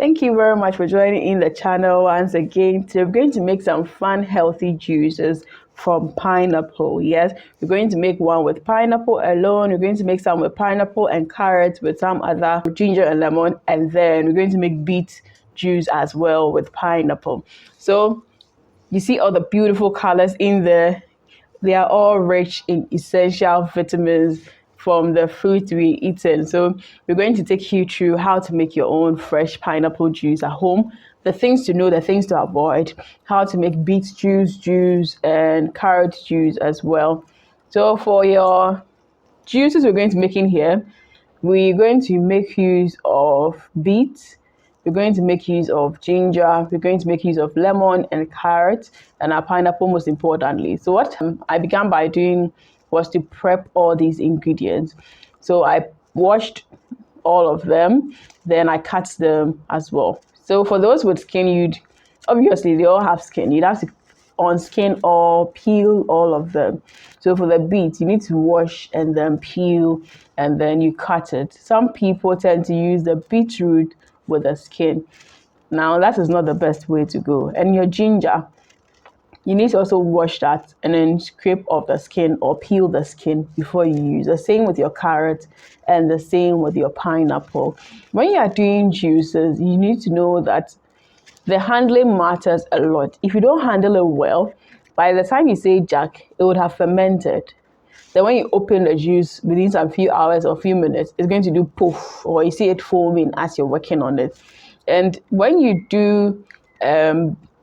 Thank you very much for joining in the channel once again. Today we're going to make some fun, healthy juices from pineapple. Yes, we're going to make one with pineapple alone. We're going to make some with pineapple and carrots with some other ginger and lemon. And then we're going to make beet juice as well with pineapple. So you see all the beautiful colors in there. They are all rich in essential vitamins from the fruit we eaten. So we're going to take you through how to make your own fresh pineapple juice at home, the things to know, the things to avoid, how to make beet juice and carrot juice as well. So for your juices we're going to make in here, we're going to make use of beet, we're going to make use of ginger, we're going to make use of lemon and carrot, and our pineapple most importantly. So what I began by doing was to prep all these ingredients. So I washed all of them, then I cut them as well. So for those with skin, obviously they all have skin. You'd have to unskin or peel all of them. So for the beet, you need to wash and then peel and then you cut it. Some people tend to use the beetroot with the skin. Now that is not the best way to go. And your ginger, you need to also wash that and then scrape off the skin or peel the skin before you use. The same with your carrot and the same with your pineapple. When you are doing juices, you need to know that the handling matters a lot. If you don't handle it well, by the time you say jack, it would have fermented. Then when you open the juice within some few hours or few minutes, it's going to do poof, or you see it foaming as you're working on it. And when you do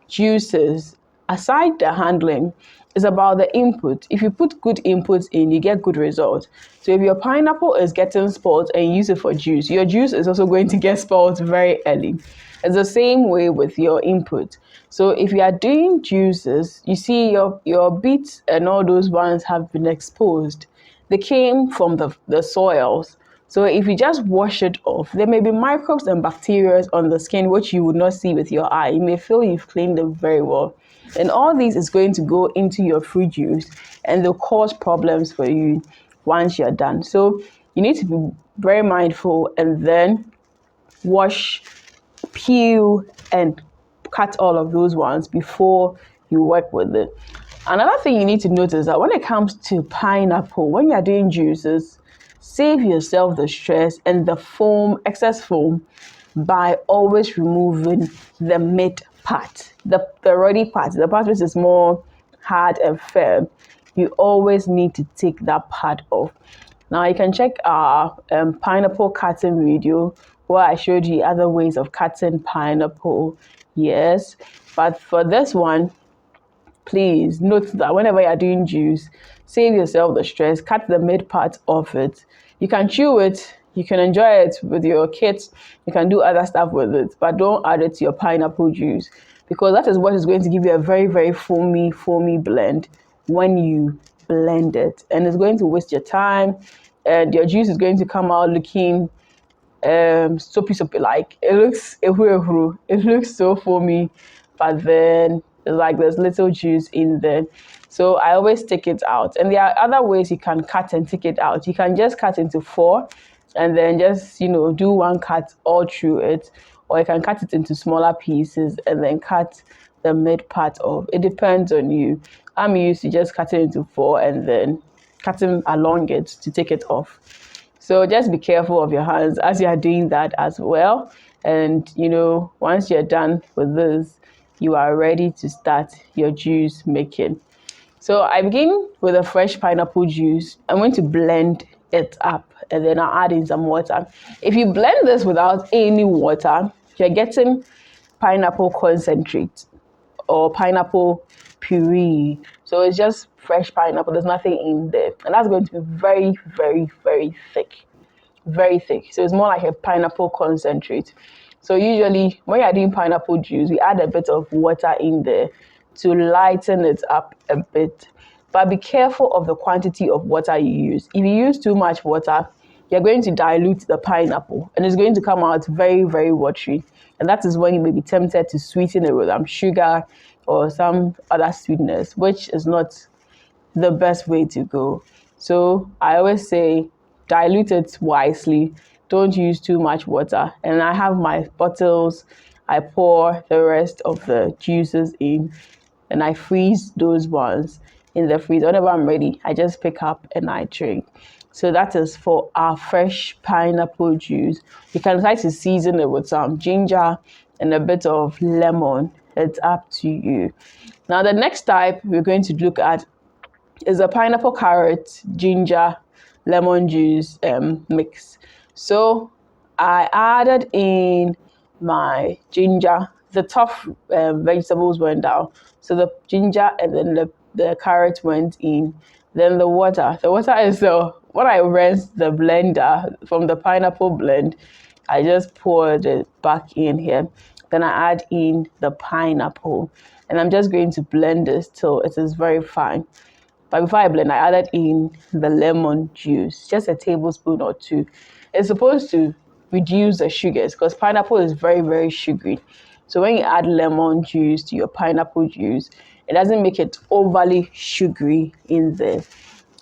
juices, aside the handling, it's about the input. If you put good inputs in, you get good results. So if your pineapple is getting spoiled and you use it for juice, your juice is also going to get spoiled very early. It's the same way with your input. So if you are doing juices, you see your beets and all those ones have been exposed. They came from the soils. So if you just wash it off, there may be microbes and bacteria on the skin which you would not see with your eye. You may feel you've cleaned them very well. And all these is going to go into your fruit juice and they'll cause problems for you once you're done. So you need to be very mindful and then wash, peel, and cut all of those ones before you work with it. Another thing you need to notice that when it comes to pineapple, when you're doing juices, save yourself the stress and the foam, excess foam, by always removing the mid part, the ruddy part, the part which is more hard and firm. You always need to take that part off. Now you can check our pineapple cutting video where I showed you other ways of cutting pineapple. Yes, but for this one, please note that whenever you're doing juice, save yourself the stress, cut the mid part of it. You can chew it, you can enjoy it with your kids, you can do other stuff with it, but don't add it to your pineapple juice because that is what is going to give you a very, very foamy blend when you blend it. And it's going to waste your time and your juice is going to come out looking soapy, like it looks so foamy, but then like there's little juice in there. So I always take it out. And there are other ways you can cut and take it out. You can just cut into 4 and then just do one cut all through it, or you can cut it into smaller pieces and then cut the mid part off. It depends on you. I'm used to just cutting into 4 and then cutting along it to take it off. So just be careful of your hands as you are doing that as well. And once you're done with this, you are ready to start your juice making. So I begin with a fresh pineapple juice. I'm going to blend it up and then I'll add in some water. If you blend this without any water, you're getting pineapple concentrate or pineapple puree. So it's just fresh pineapple. There's nothing in there. And that's going to be very, very, very thick. Very thick. So it's more like a pineapple concentrate. So usually when you're doing pineapple juice, we add a bit of water in there to lighten it up a bit. But be careful of the quantity of water you use. If you use too much water, you're going to dilute the pineapple and it's going to come out very, very watery. And that is when you may be tempted to sweeten it with sugar or some other sweetness, which is not the best way to go. So I always say dilute it wisely don't use too much water. And I have my bottles. I pour the rest of the juices in, and I freeze those ones in the freezer. Whenever I'm ready, I just pick up and I drink. So that is for our fresh pineapple juice. You can try to season it with some ginger and a bit of lemon. It's up to you. Now, the next type we're going to look at is a pineapple carrot ginger lemon juice mix. So I added in my ginger. The tough vegetables went down. So the ginger and then the carrot went in. Then the water. The water is when I rinsed the blender from the pineapple blend, I just poured it back in here. Then I add in the pineapple. And I'm just going to blend this till it is very fine. But before I blend, I added in the lemon juice, just a tablespoon or two. It's supposed to reduce the sugars because pineapple is very, very sugary. So when you add lemon juice to your pineapple juice, it doesn't make it overly sugary in there.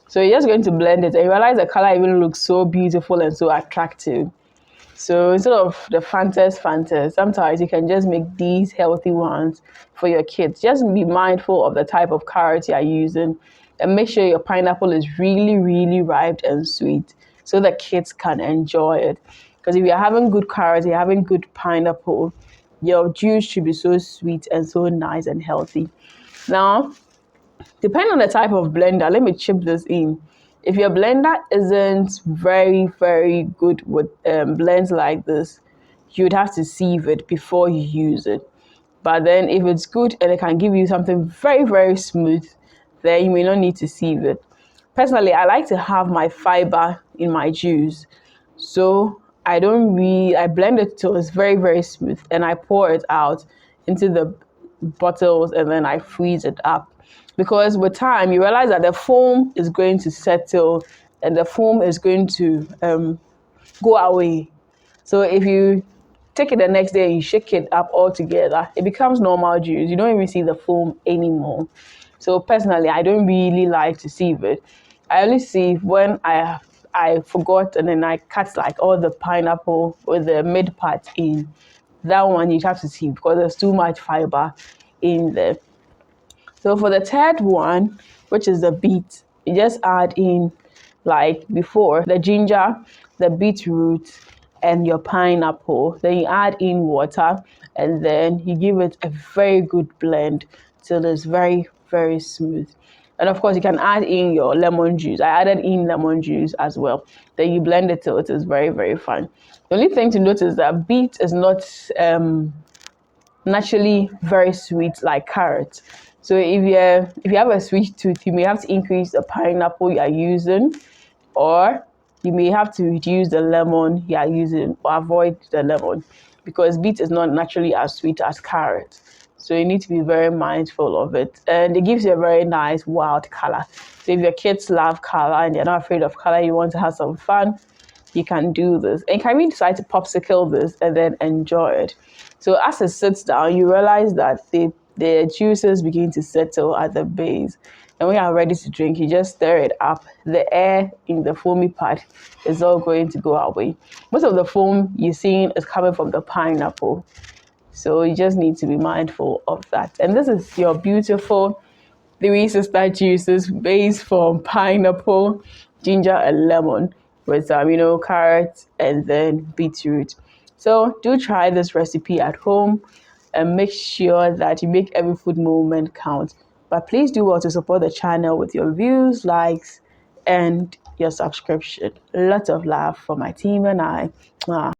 So you're just going to blend it and you realize the color even looks so beautiful and so attractive. So instead of the Fantas, sometimes you can just make these healthy ones for your kids. Just be mindful of the type of carrot you are using and make sure your pineapple is really, really ripe and sweet so the kids can enjoy it. Because if you're having good carrots, you're having good pineapple, your juice should be so sweet and so nice and healthy. Now, depending on the type of blender, let me chip this in. If your blender isn't very, very good with blends like this, you'd have to sieve it before you use it. But then if it's good and it can give you something very, very smooth, then you may not need to sieve it. Personally, I like to have my fiber in my juice. So I blend it till it's very, very smooth and I pour it out into the bottles and then I freeze it up. Because with time, you realize that the foam is going to settle and the foam is going to go away. So if you take it the next day and you shake it up all together, it becomes normal juice. You don't even see the foam anymore. So personally, I don't really like to sieve it. I only sieve when I forgot and then I cut like all the pineapple with the mid part in. That one you have to sieve because there's too much fiber in there. So for the third one, which is the beet, you just add in, like before, the ginger, the beetroot, and your pineapple. Then you add in water, and then you give it a very good blend till it's very, very smooth. And of course, you can add in your lemon juice. I added in lemon juice as well. Then you blend it till it is very, very fine. The only thing to note is that beet is not naturally very sweet like carrot. So if you have a sweet tooth, you may have to increase the pineapple you are using, or you may have to reduce the lemon you are using or avoid the lemon because beet is not naturally as sweet as carrot. So you need to be very mindful of it. And it gives you a very nice wild color. So if your kids love color and they're not afraid of color, you want to have some fun, you can do this. And can we decide to popsicle this and then enjoy it? So as it sits down, you realize that the juices begin to settle at the base. And when you are ready to drink, you just stir it up. The air in the foamy part is all going to go away. Most of the foam you're seeing is coming from the pineapple. So you just need to be mindful of that. And this is your beautiful three sister juices based from pineapple, ginger, and lemon with carrot and then beetroot. So do try this recipe at home and make sure that you make every food moment count. But please do well to support the channel with your views, likes, and your subscription. Lots of love for my team and I. Mwah.